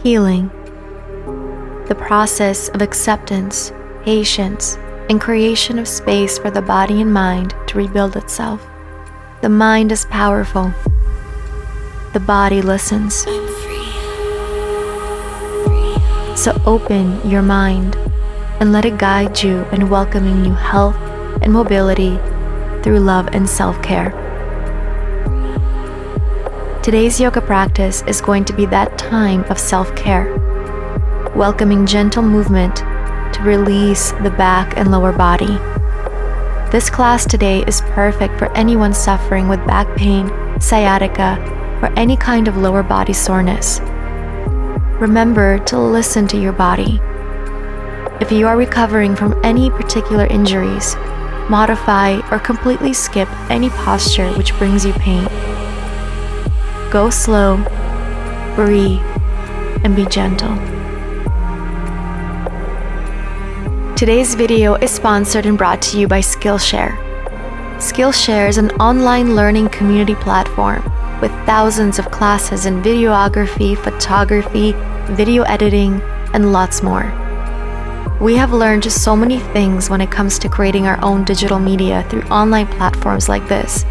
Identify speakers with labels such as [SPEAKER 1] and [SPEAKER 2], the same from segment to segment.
[SPEAKER 1] healing, the process of acceptance, patience, and creation of space for the body and mind to rebuild itself. The mind is powerful. The body listens. So open your mind and let it guide you in welcoming you health and mobility through love and self-care. Today's yoga practice is going to be that time of self-care, welcoming gentle movement to release the back and lower body. This class today is perfect for anyone suffering with back pain, sciatica, or any kind of lower body soreness. Remember to listen to your body. If you are recovering from any particular injuries, modify or completely skip any posture which brings you pain. Go slow, breathe, and be gentle. Today's video is sponsored and brought to you by Skillshare. Skillshare is an online learning community platform with thousands of classes in videography, photography, video editing, and lots more. We have learned just so many things when it comes to creating our own digital media through online platforms like this.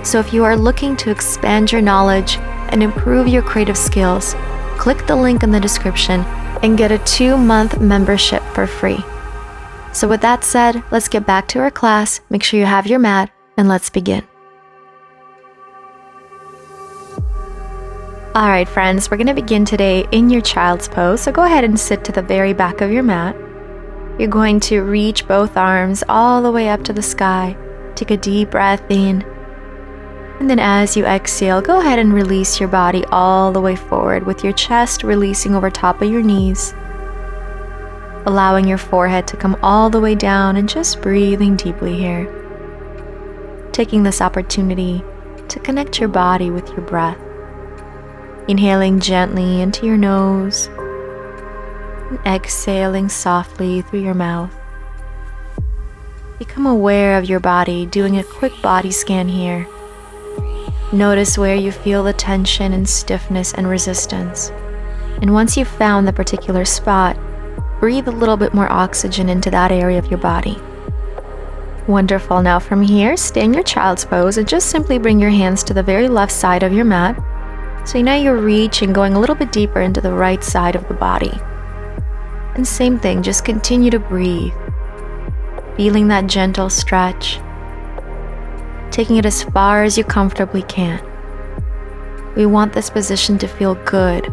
[SPEAKER 1] So if you are looking to expand your knowledge and improve your creative skills, click the link in the description and get a 2-month membership for free. So with that said, let's get back to our class. Make sure you have your mat and let's begin. Alright friends, we're going to begin today in your child's pose. So go ahead and sit to the very back of your mat. You're going to reach both arms all the way up to the sky. Take a deep breath in. And then as you exhale, go ahead and release your body all the way forward with your chest releasing over top of your knees. Allowing your forehead to come all the way down and just breathing deeply here. Taking this opportunity to connect your body with your breath. Inhaling gently into your nose and exhaling softly through your mouth. Become aware of your body, doing a quick body scan here. Notice where you feel the tension and stiffness and resistance. And once you've found the particular spot, breathe a little bit more oxygen into that area of your body. Wonderful. Now from here, stay in your child's pose and just simply bring your hands to the very left side of your mat. So now you're reaching, going a little bit deeper into the right side of the body. And same thing, just continue to breathe. Feeling that gentle stretch. Taking it as far as you comfortably can. We want this position to feel good.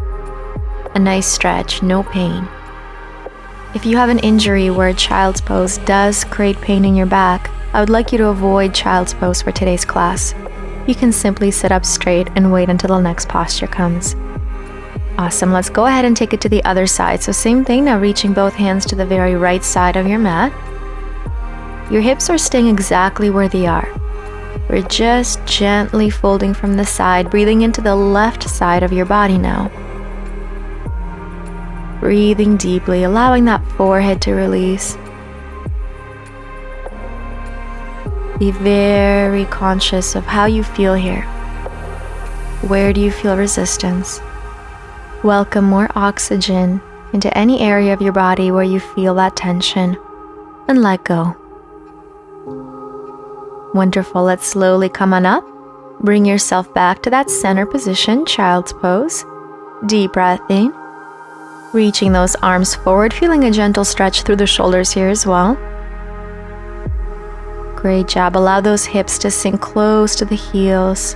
[SPEAKER 1] A nice stretch, no pain. If you have an injury where a child's pose does create pain in your back, I would like you to avoid child's pose for today's class. You can simply sit up straight and wait until the next posture comes. Awesome, let's go ahead and take it to the other side. So same thing, now reaching both hands to the very right side of your mat. Your hips are staying exactly where they are. We're just gently folding from the side, breathing into the left side of your body now. Breathing deeply, allowing that forehead to release. Be very conscious of how you feel here. Where do you feel resistance? Welcome more oxygen into any area of your body where you feel that tension and let go. Wonderful. Let's slowly come on up. Bring yourself back to that center position, child's pose. Deep breath in. Reaching those arms forward, feeling a gentle stretch through the shoulders here as well. Great job. Allow those hips to sink close to the heels.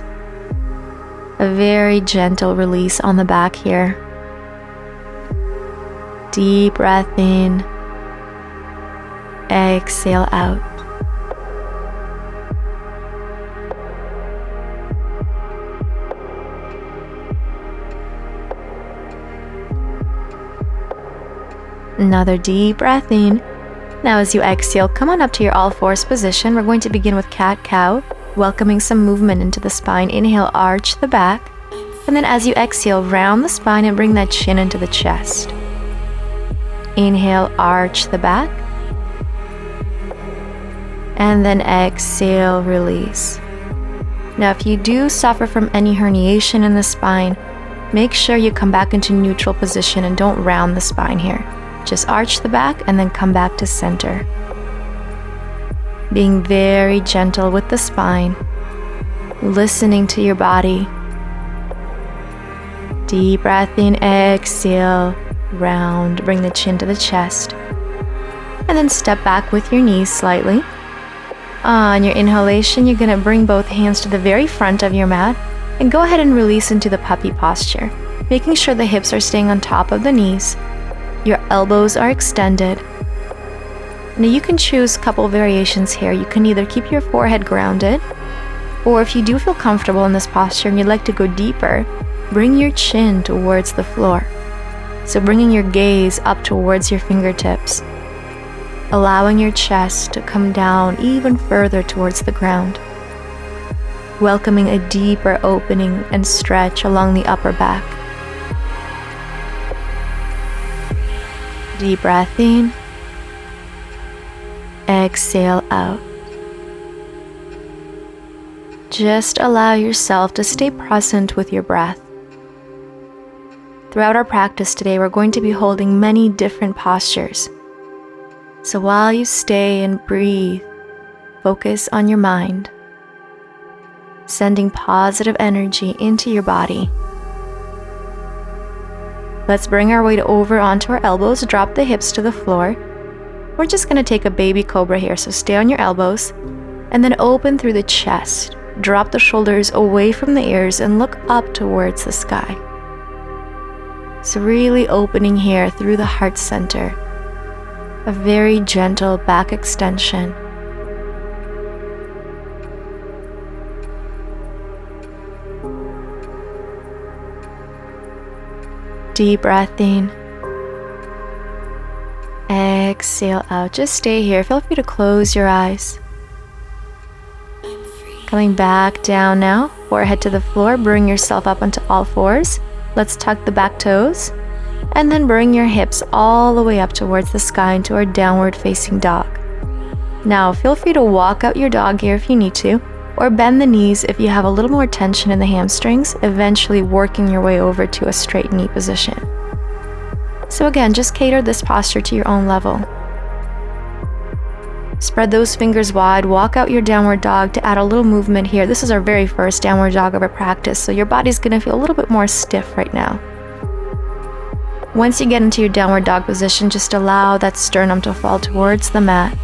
[SPEAKER 1] A very gentle release on the back here. Deep breath in. Exhale out. Another deep breath in. Now as you exhale, come on up to your all-fours position. We're going to begin with cat-cow, welcoming some movement into the spine. Inhale, arch the back. And then as you exhale, round the spine and bring that chin into the chest. Inhale, arch the back. And then exhale, release. Now if you do suffer from any herniation in the spine, Make sure you come back into neutral position and don't round the spine here. Just arch the back and then come back to center. Being very gentle with the spine, listening to your body. Deep breath in, exhale, round, bring the chin to the chest. And then step back with your knees slightly. On your inhalation, you're going to bring both hands to the very front of your mat and go ahead and release into the puppy posture, making sure the hips are staying on top of the knees. Your elbows are extended. Now you can choose a couple variations here. You can either keep your forehead grounded, or if you do feel comfortable in this posture and you'd like to go deeper, bring your chin towards the floor. So bringing your gaze up towards your fingertips, allowing your chest to come down even further towards the ground, welcoming a deeper opening and stretch along the upper back. Deep breath in, exhale out. Just allow yourself to stay present with your breath. Throughout our practice today, we're going to be holding many different postures. So while you stay and breathe, focus on your mind, sending positive energy into your body. Let's bring our weight over onto our elbows, drop the hips to the floor. We're just going to take a baby cobra here, so stay on your elbows, and then open through the chest. Drop the shoulders away from the ears and look up towards the sky. So really opening here through the heart center. A very gentle back extension. Deep breath in. Exhale out. Just stay here. Feel free to close your eyes. Coming back down now. Forehead to the floor. Bring yourself up onto all fours. Let's tuck the back toes. And then bring your hips all the way up towards the sky into our downward facing dog. Now feel free to walk out your dog here if you need to, or bend the knees if you have a little more tension in the hamstrings, eventually working your way over to a straight knee position. So again, just cater this posture to your own level. Spread those fingers wide, walk out your downward dog to add a little movement here. This is our very first downward dog of our practice, so your body's going to feel a little bit more stiff right now. Once you get into your downward dog position, just allow that sternum to fall towards the mat.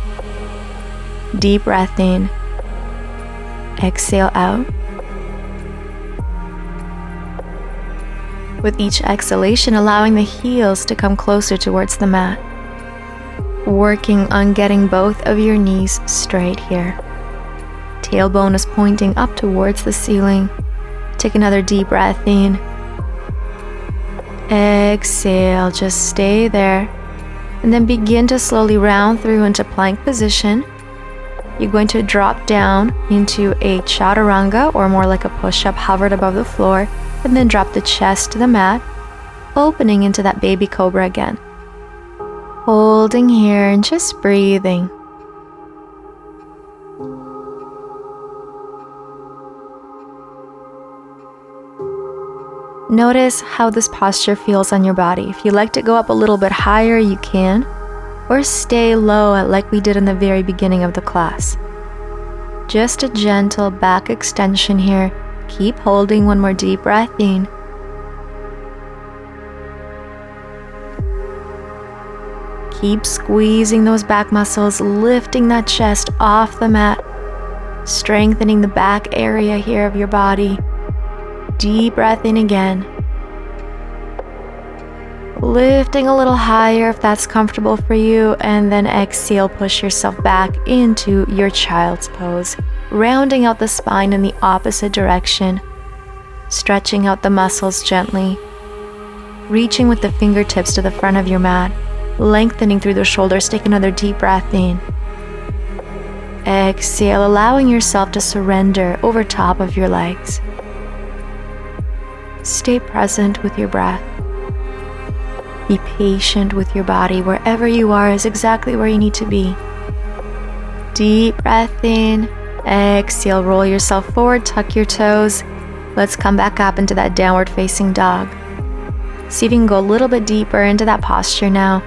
[SPEAKER 1] Deep breath in. Exhale out. With each exhalation, allowing the heels to come closer towards the mat. Working on getting both of your knees straight here. Tailbone is pointing up towards the ceiling. Take another deep breath in. Exhale, just stay there. And then begin to slowly round through into plank position. You're going to drop down into a chaturanga, or more like a push-up, hovered above the floor, and then drop the chest to the mat, opening into that baby cobra again. Holding here and just breathing. Notice how this posture feels on your body. If you'd like to go up a little bit higher, you can, or stay low like we did in the very beginning of the class. Just a gentle back extension here. Keep holding. One more deep breath in. Keep squeezing those back muscles, lifting that chest off the mat, strengthening the back area here of your body. Deep breath in again. Lifting a little higher if that's comfortable for you, and then exhale, push yourself back into your child's pose, rounding out the spine in the opposite direction, stretching out the muscles gently, reaching with the fingertips to the front of your mat, lengthening through the shoulders. Take another deep breath in. Exhale, allowing yourself to surrender over top of your legs. Stay present with your breath. Be patient with your body. Wherever you are is exactly where you need to be. Deep breath in. Exhale, roll yourself forward, tuck your toes, Let's come back up into that downward facing dog. See if you can go a little bit deeper into that posture now.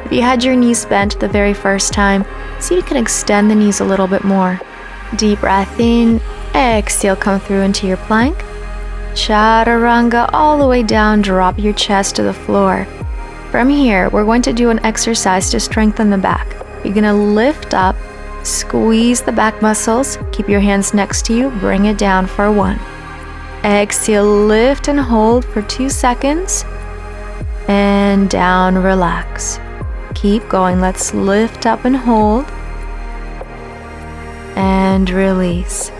[SPEAKER 1] If you had your knees bent the very first time, see if you can extend the knees a little bit more. Deep breath in, exhale, come through into your plank. Chaturanga all the way down, drop your chest to the floor. From here, we're going to do an exercise to strengthen the back. You're going to lift up, squeeze the back muscles, keep your hands next to you, bring it down for 1. Exhale, lift and hold for 2 seconds. And down, relax. Keep going. Let's lift up and hold. And release.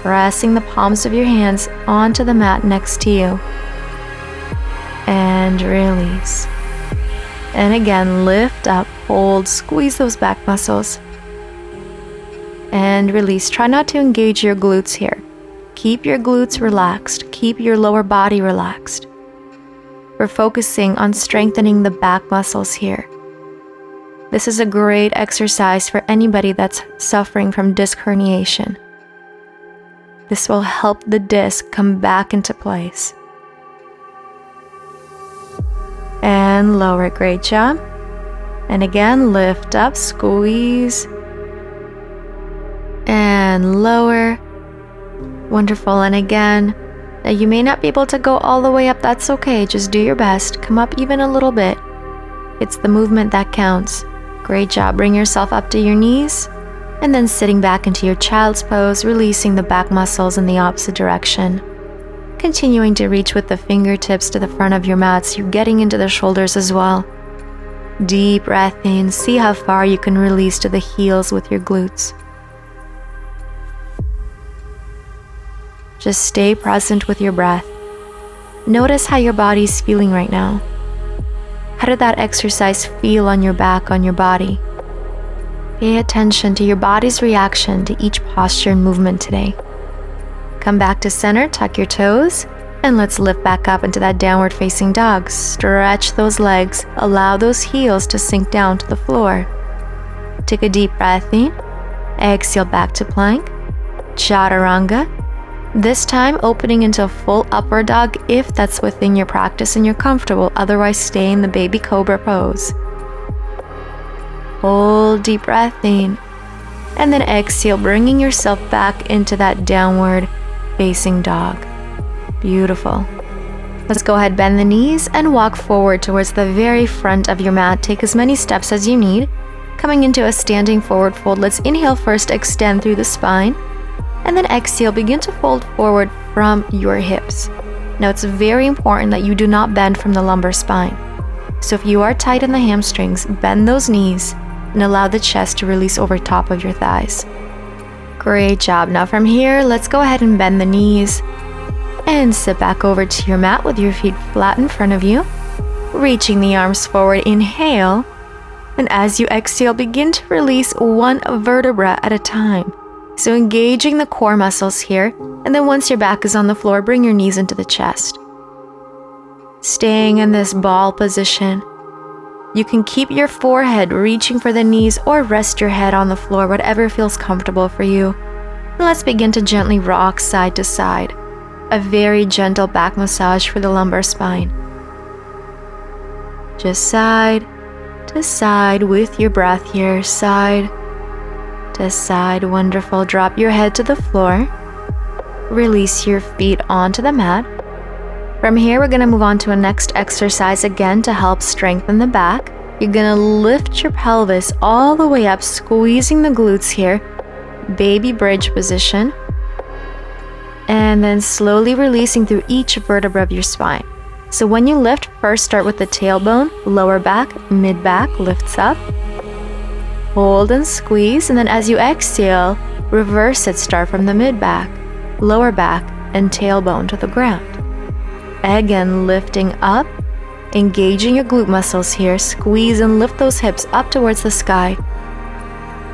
[SPEAKER 1] Pressing the palms of your hands onto the mat next to you. And release. And again, lift up, hold, squeeze those back muscles. And release. Try not to engage your glutes here. Keep your glutes relaxed. Keep your lower body relaxed. We're focusing on strengthening the back muscles here. This is a great exercise for anybody that's suffering from disc herniation. This will help the disc come back into place. And lower, great job. And again, lift up, squeeze. And lower. Wonderful, and again. Now you may not be able to go all the way up, that's okay, just do your best. Come up even a little bit. It's the movement that counts. Great job, bring yourself up to your knees, and then sitting back into your child's pose, releasing the back muscles in the opposite direction. Continuing to reach with the fingertips to the front of your mat, so you're getting into the shoulders as well. Deep breath in, see how far you can release to the heels with your glutes. Just stay present with your breath. Notice how your body's feeling right now. How did that exercise feel on your back, on your body? Pay attention to your body's reaction to each posture and movement today. Come back to center, tuck your toes, and let's lift back up into that downward facing dog. Stretch those legs, allow those heels to sink down to the floor. Take a deep breath in, exhale back to plank, chaturanga. This time opening into a full upward dog if that's within your practice and you're comfortable, otherwise stay in the baby cobra pose. Hold deep breath in, and then exhale, bringing yourself back into that downward facing dog. Beautiful. Let's go ahead, bend the knees and walk forward towards the very front of your mat. Take as many steps as you need. Coming into a standing forward fold, let's inhale first, extend through the spine. And then exhale, begin to fold forward from your hips. Now it's very important that you do not bend from the lumbar spine. So if you are tight in the hamstrings, bend those knees and allow the chest to release over top of your thighs. Great job. Now from here, let's go ahead and bend the knees and sit back over to your mat with your feet flat in front of you. Reaching the arms forward, inhale. And as you exhale, begin to release one vertebra at a time. So engaging the core muscles here, and then once your back is on the floor, bring your knees into the chest. Staying in this ball position. You can keep your forehead reaching for the knees or rest your head on the floor, whatever feels comfortable for you. And let's begin to gently rock side to side. A very gentle back massage for the lumbar spine. Just side to side with your breath here, side to side. Wonderful. Drop your head to the floor. Release your feet onto the mat. From here, we're going to move on to a next exercise again to help strengthen the back. You're going to lift your pelvis all the way up, squeezing the glutes here. Baby bridge position. And then slowly releasing through each vertebra of your spine. So when you lift, first start with the tailbone, lower back, mid back lifts up. Hold and squeeze, and then as you exhale, reverse it. Start from the mid back, lower back, and tailbone to the ground. Again, lifting up, engaging your glute muscles here. Squeeze and lift those hips up towards the sky.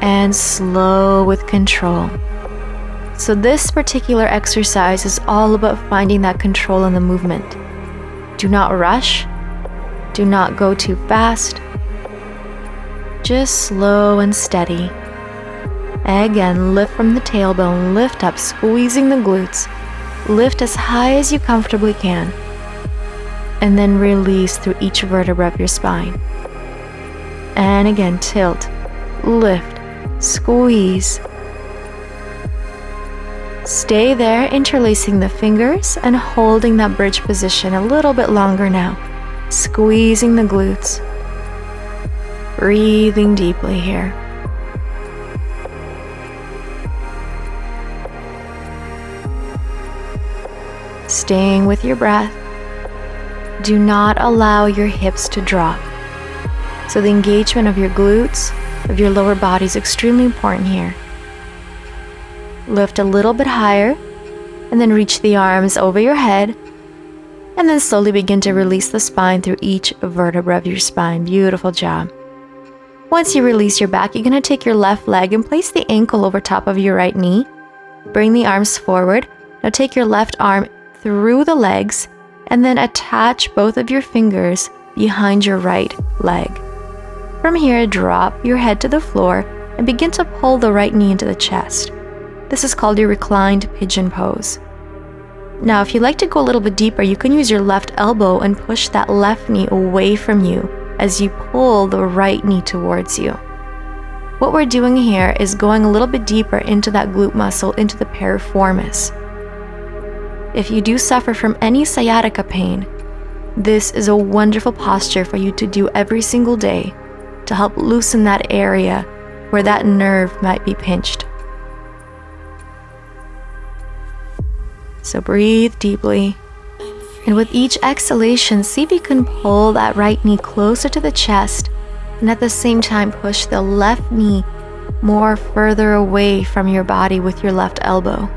[SPEAKER 1] And slow with control. So this particular exercise is all about finding that control in the movement. Do not rush. Do not go too fast. Just slow and steady. Again, lift from the tailbone, lift up, squeezing the glutes. Lift as high as you comfortably can, and then release through each vertebra of your spine. And again, tilt, lift, squeeze. Stay there, interlacing the fingers and holding that bridge position a little bit longer now, squeezing the glutes. Breathing deeply here. Staying with your breath. Do not allow your hips to drop. So the engagement of your glutes, of your lower body is extremely important here. Lift a little bit higher, and then reach the arms over your head, and then slowly begin to release the spine through each vertebra of your spine. Beautiful job. Once you release your back, you're going to take your left leg and place the ankle over top of your right knee. Bring the arms forward. Now take your left arm through the legs, and then attach both of your fingers behind your right leg. From here, drop your head to the floor and begin to pull the right knee into the chest. This is called your reclined pigeon pose. Now, if you'd like to go a little bit deeper, you can use your left elbow and push that left knee away from you as you pull the right knee towards you. What we're doing here is going a little bit deeper into that glute muscle, into the piriformis. If you do suffer from any sciatica pain, this is a wonderful posture for you to do every single day to help loosen that area where that nerve might be pinched. So breathe deeply, and with each exhalation, see if you can pull that right knee closer to the chest, and at the same time push the left knee more further away from your body with your left elbow.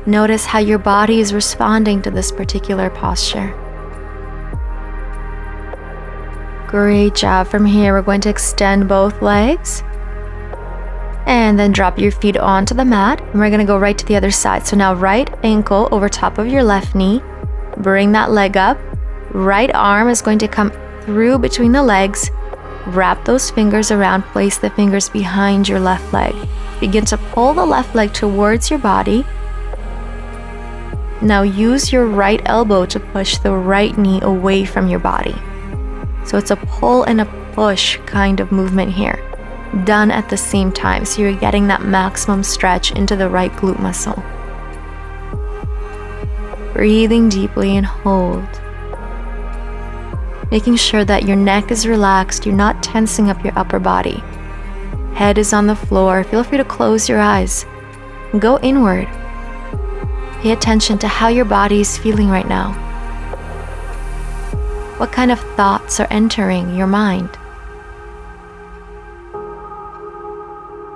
[SPEAKER 1] Notice how your body is responding to this particular posture. Great job. From here, we're going to extend both legs. And then drop your feet onto the mat. And we're going to go right to the other side. So now right ankle over top of your left knee. Bring that leg up. Right arm is going to come through between the legs. Wrap those fingers around. Place the fingers behind your left leg. Begin to pull the left leg towards your body. Now use your right elbow to push the right knee away from your body. So it's a pull and a push kind of movement here, done at the same time, so you're getting that maximum stretch into the right glute muscle. Breathing deeply and hold. Making sure that your neck is relaxed, you're not tensing up your upper body. Head is on the floor. Feel free to close your eyes. Go inward. Pay attention to how your body is feeling right now. What kind of thoughts are entering your mind?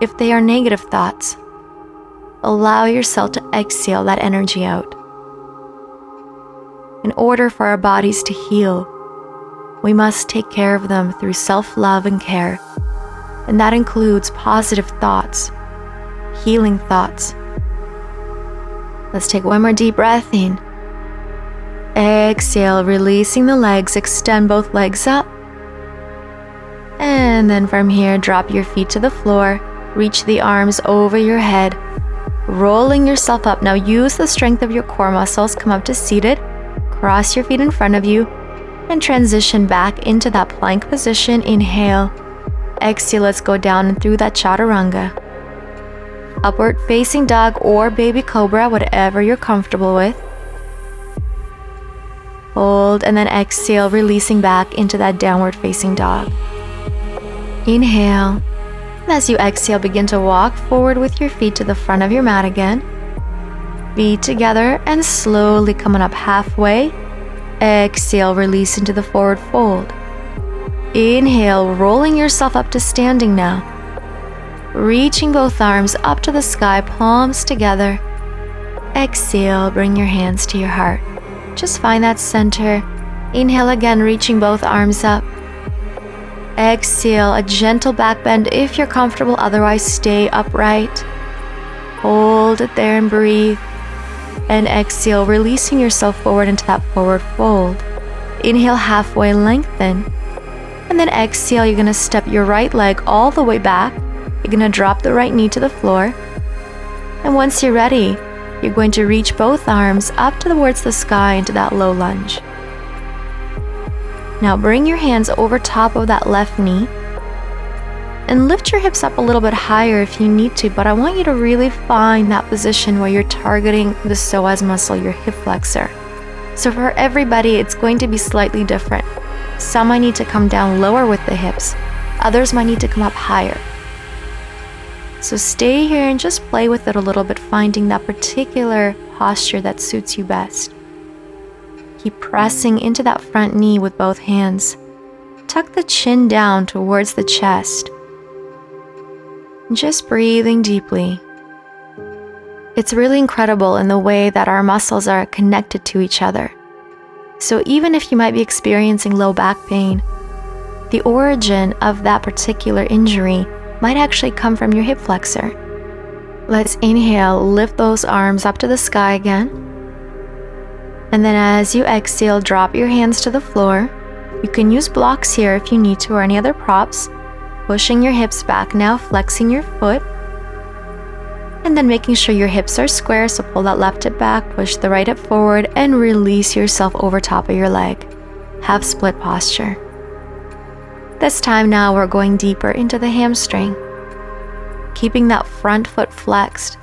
[SPEAKER 1] If they are negative thoughts, allow yourself to exhale that energy out. In order for our bodies to heal, we must take care of them through self-love and care, and that includes positive thoughts, healing thoughts. Let's take one more deep breath in. Exhale, releasing the legs, extend both legs up. And then from here, drop your feet to the floor, reach the arms over your head, rolling yourself up. Now use the strength of your core muscles, come up to seated, cross your feet in front of you, and transition back into that plank position. Inhale, exhale, let's go down and through that chaturanga. Upward facing dog or baby cobra, whatever you're comfortable with. Hold and then exhale, releasing back into that downward facing dog. Inhale. As you exhale, begin to walk forward with your feet to the front of your mat again. Feet together and slowly coming up halfway. Exhale, release into the forward fold. Inhale, rolling yourself up to standing now. Reaching both arms up to the sky, palms together. Exhale, bring your hands to your heart. Just find that center. Inhale again, reaching both arms up. Exhale, a gentle back bend if you're comfortable, otherwise stay upright. Hold it there and breathe. And exhale, releasing yourself forward into that forward fold. Inhale, halfway lengthen. And then exhale, you're going to step your right leg all the way back. You're going to drop the right knee to the floor. And once you're ready, you're going to reach both arms up towards the sky into that low lunge. Now bring your hands over top of that left knee and lift your hips up a little bit higher if you need to, but I want you to really find that position where you're targeting the psoas muscle, your hip flexor. So for everybody, it's going to be slightly different. Some might need to come down lower with the hips, others might need to come up higher. So stay here and just play with it a little bit, finding that particular posture that suits you best. Keep pressing into that front knee with both hands. Tuck the chin down towards the chest. Just breathing deeply. It's really incredible in the way that our muscles are connected to each other. So even if you might be experiencing low back pain, the origin of that particular injury might actually come from your hip flexor. Let's inhale, lift those arms up to the sky again. And then as you exhale, drop your hands to the floor. You can use blocks here if you need to, or any other props. Pushing your hips back now, flexing your foot. And then making sure your hips are square, so pull that left hip back, push the right hip forward, and release yourself over top of your leg. Half split posture. This time now we're going deeper into the hamstring. Keeping that front foot flexed.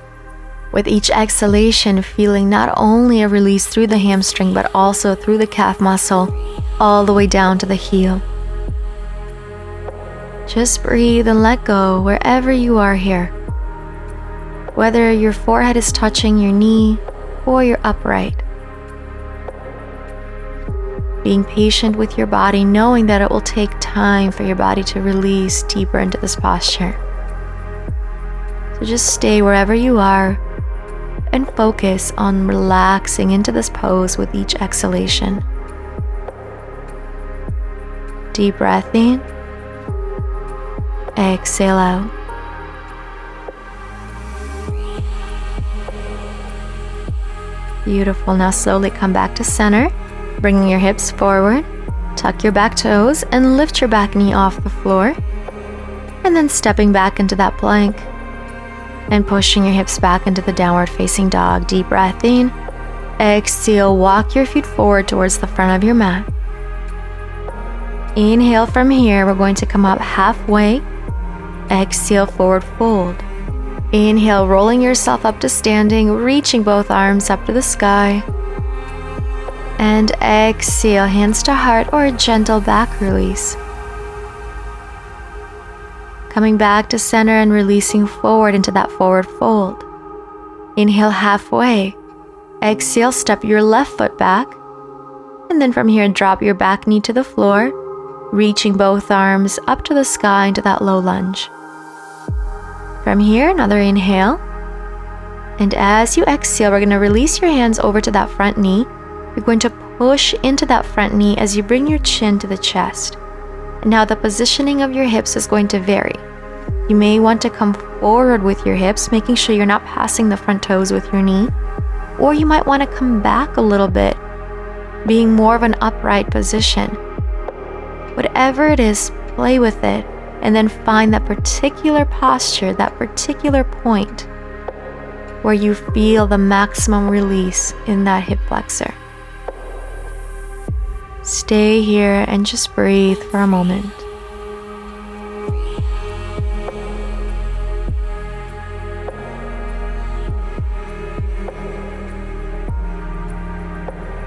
[SPEAKER 1] With each exhalation, feeling not only a release through the hamstring, but also through the calf muscle, all the way down to the heel. Just breathe and let go wherever you are here. Whether your forehead is touching your knee or you're upright. Being patient with your body, knowing that it will take time for your body to release deeper into this posture. So just stay wherever you are and focus on relaxing into this pose with each exhalation. Deep breath in. Exhale out. Beautiful. Now slowly come back to center, bringing your hips forward, tuck your back toes, and lift your back knee off the floor. And then stepping back into that plank and pushing your hips back into the downward facing dog. Deep breath in. Exhale, walk your feet forward towards the front of your mat. Inhale from here, we're going to come up halfway. Exhale, forward fold. Inhale, rolling yourself up to standing, reaching both arms up to the sky. And exhale, hands to heart or a gentle back release. Coming back to center and releasing forward into that forward fold. Inhale halfway. Exhale, step your left foot back. And then from here, drop your back knee to the floor, reaching both arms up to the sky into that low lunge. From here, another inhale. And as you exhale, we're going to release your hands over to that front knee. You're going to push into that front knee as you bring your chin to the chest. And now the positioning of your hips is going to vary. You may want to come forward with your hips, making sure you're not passing the front toes with your knee. Or you might want to come back a little bit, being more of an upright position. Whatever it is, play with it. And then find that particular posture, that particular point where you feel the maximum release in that hip flexor. Stay here and just breathe for a moment.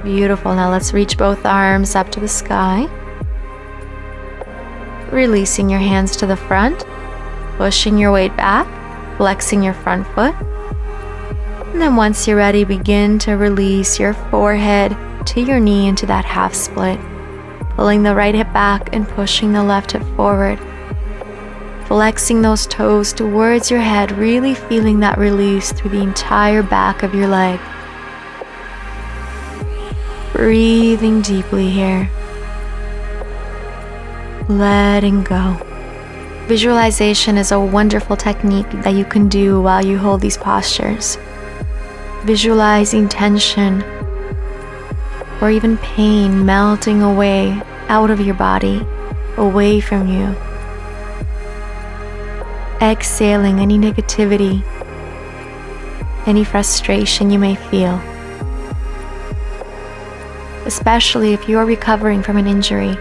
[SPEAKER 1] Beautiful. Now let's reach both arms up to the sky. Releasing your hands to the front, pushing your weight back, flexing your front foot. And then once you're ready, begin to release your forehead to your knee into that half split, pulling the right hip back and pushing the left hip forward. Flexing those toes towards your head, really feeling that release through the entire back of your leg. Breathing deeply here. Letting go. Visualization is a wonderful technique that you can do while you hold these postures. Visualizing tension or even pain melting away out of your body, away from you. Exhaling any negativity. any frustration you may feel. Especially if you are recovering from an injury,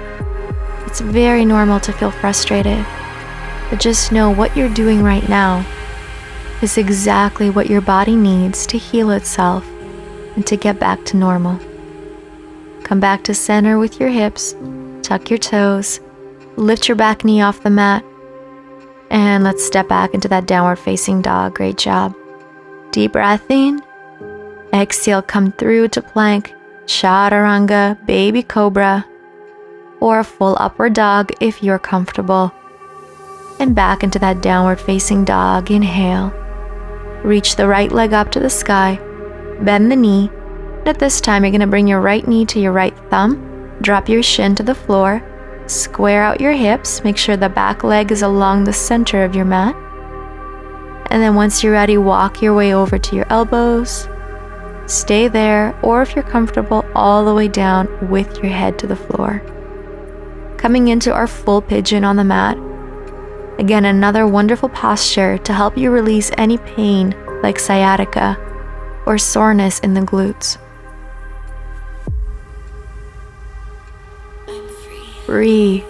[SPEAKER 1] it's very normal to feel frustrated. But just know what you're doing right now is exactly what your body needs to heal itself and to get back to normal. Come back to center with your hips, tuck your toes, lift your back knee off the mat, and let's step back into that downward facing dog. Great job. Deep breath in. Exhale, come through to plank, chaturanga, baby cobra, or a full upward dog if you're comfortable. And back into that downward facing dog. Inhale. Reach the right leg up to the sky. Bend the knee. And at this time, you're going to bring your right knee to your right thumb. Drop your shin to the floor. Square out your hips. Make sure the back leg is along the center of your mat. And then once you're ready, walk your way over to your elbows. Stay there, or if you're comfortable, all the way down with your head to the floor. Coming into our full pigeon on the mat. Again, another wonderful posture to help you release any pain like sciatica or soreness in the glutes. Breathe.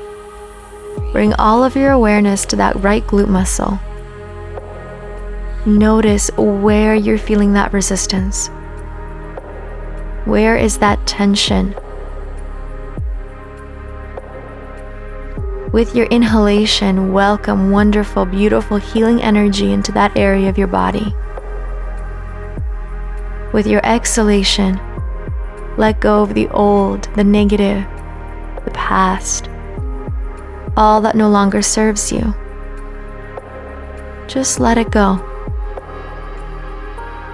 [SPEAKER 1] Bring all of your awareness to that right glute muscle. Notice where you're feeling that resistance. Where is that tension? With your inhalation, welcome wonderful, beautiful healing energy into that area of your body. With your exhalation, let go of the old, the negative, the past, all that no longer serves you. Just let it go.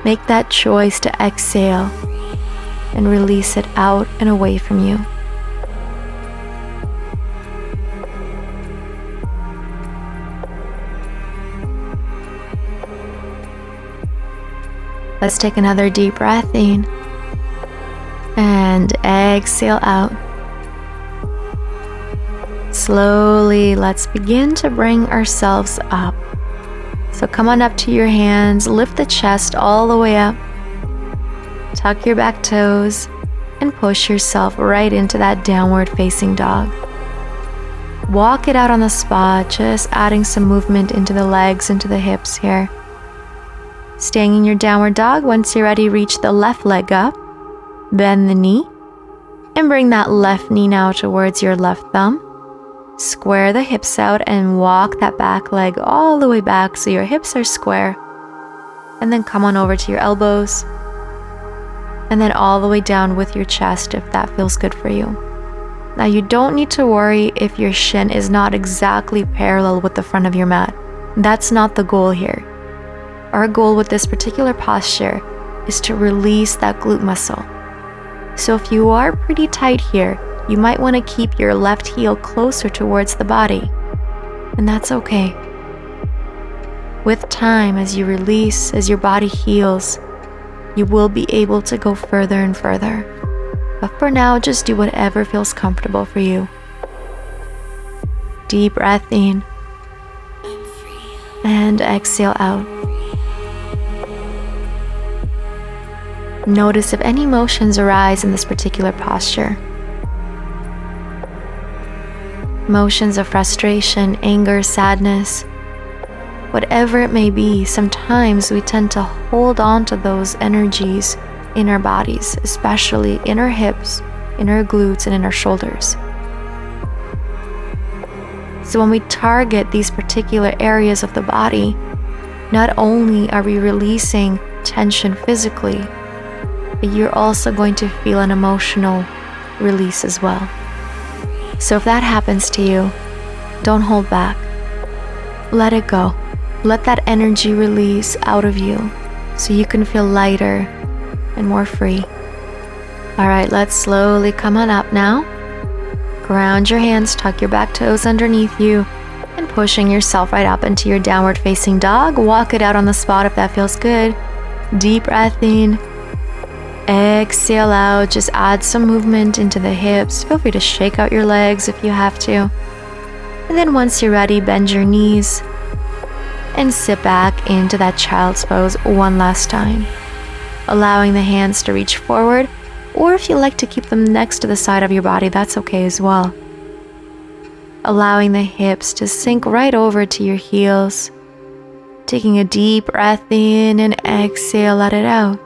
[SPEAKER 1] Make that choice to exhale and release it out and away from you. Let's take another deep breath in and exhale out. Slowly, let's begin to bring ourselves up. So come on up to your hands, lift the chest all the way up, tuck your back toes, and push yourself right into that downward facing dog. Walk it out on the spot, just adding some movement into the legs, into the hips here. Staying in your downward dog, once you're ready, reach the left leg up, bend the knee, and bring that left knee now towards your left thumb. Square the hips out and walk that back leg all the way back so your hips are square. And then come on over to your elbows. And then all the way down with your chest if that feels good for you. Now you don't need to worry if your shin is not exactly parallel with the front of your mat. That's not the goal here. Our goal with this particular posture is to release that glute muscle. So if you are pretty tight here, you might want to keep your left heel closer towards the body, and that's okay. With time, as you release, as your body heals, you will be able to go further and further. But for now, just do whatever feels comfortable for you. Deep breath in and exhale out. Notice if any emotions arise in this particular posture. Emotions of frustration, anger, sadness, whatever it may be, sometimes we tend to hold on to those energies in our bodies, especially in our hips, in our glutes, and in our shoulders. So when we target these particular areas of the body, not only are we releasing tension physically, but you're also going to feel an emotional release as well. So if that happens to you, don't hold back. Let it go. Let that energy release out of you so you can feel lighter and more free. All right, let's slowly come on up now. Ground your hands, tuck your back toes underneath you, and pushing yourself right up into your downward facing dog. Walk it out on the spot if that feels good. Deep breath in. Exhale out, just add some movement into the hips. Feel free to shake out your legs if you have to. And then once you're ready, bend your knees. and sit back into that child's pose one last time, allowing the hands to reach forward, or if you like to keep them next to the side of your body, that's okay as well. Allowing the hips to sink right over to your heels, taking a deep breath in and exhale, let it out.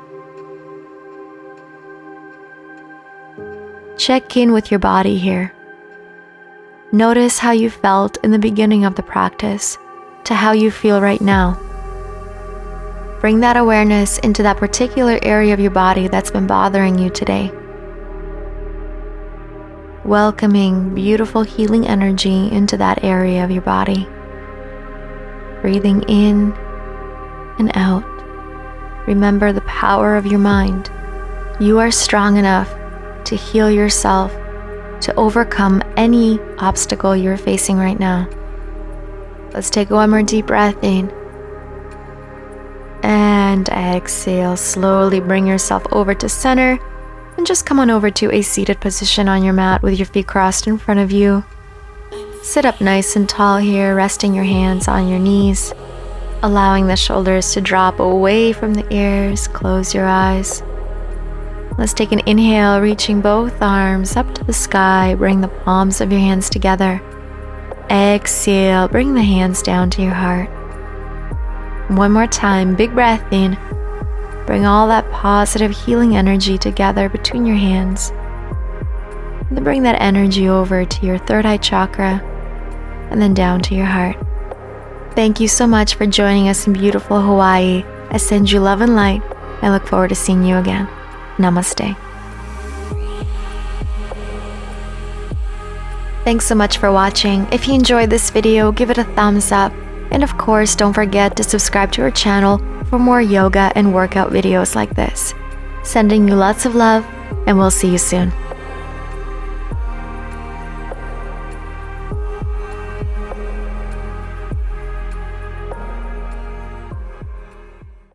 [SPEAKER 1] Check in with your body here. Notice how you felt in the beginning of the practice to how you feel right now. Bring that awareness into that particular area of your body that's been bothering you today. Welcoming beautiful healing energy into that area of your body. Breathing in and out. Remember the power of your mind. You are strong enough to heal yourself, to overcome any obstacle you're facing right now. Let's take one more deep breath in. And exhale. Slowly bring yourself over to center and just come on over to a seated position on your mat with your feet crossed in front of you. Sit up nice and tall here, resting your hands on your knees, allowing the shoulders to drop away from the ears. Close your eyes. Let's take an inhale, reaching both arms up to the sky. Bring the palms of your hands together. Exhale, bring the hands down to your heart. One more time, big breath in. Bring all that positive healing energy together between your hands. And then bring that energy over to your third eye chakra and then down to your heart. Thank you so much for joining us in beautiful Hawaii. I send you love and light. I look forward to seeing you again. Namaste. Thanks so much for watching. If you enjoyed this video, give it a thumbs up. And of course, don't forget to subscribe to our channel for more yoga and workout videos like this. Sending you lots of love, and we'll see you soon.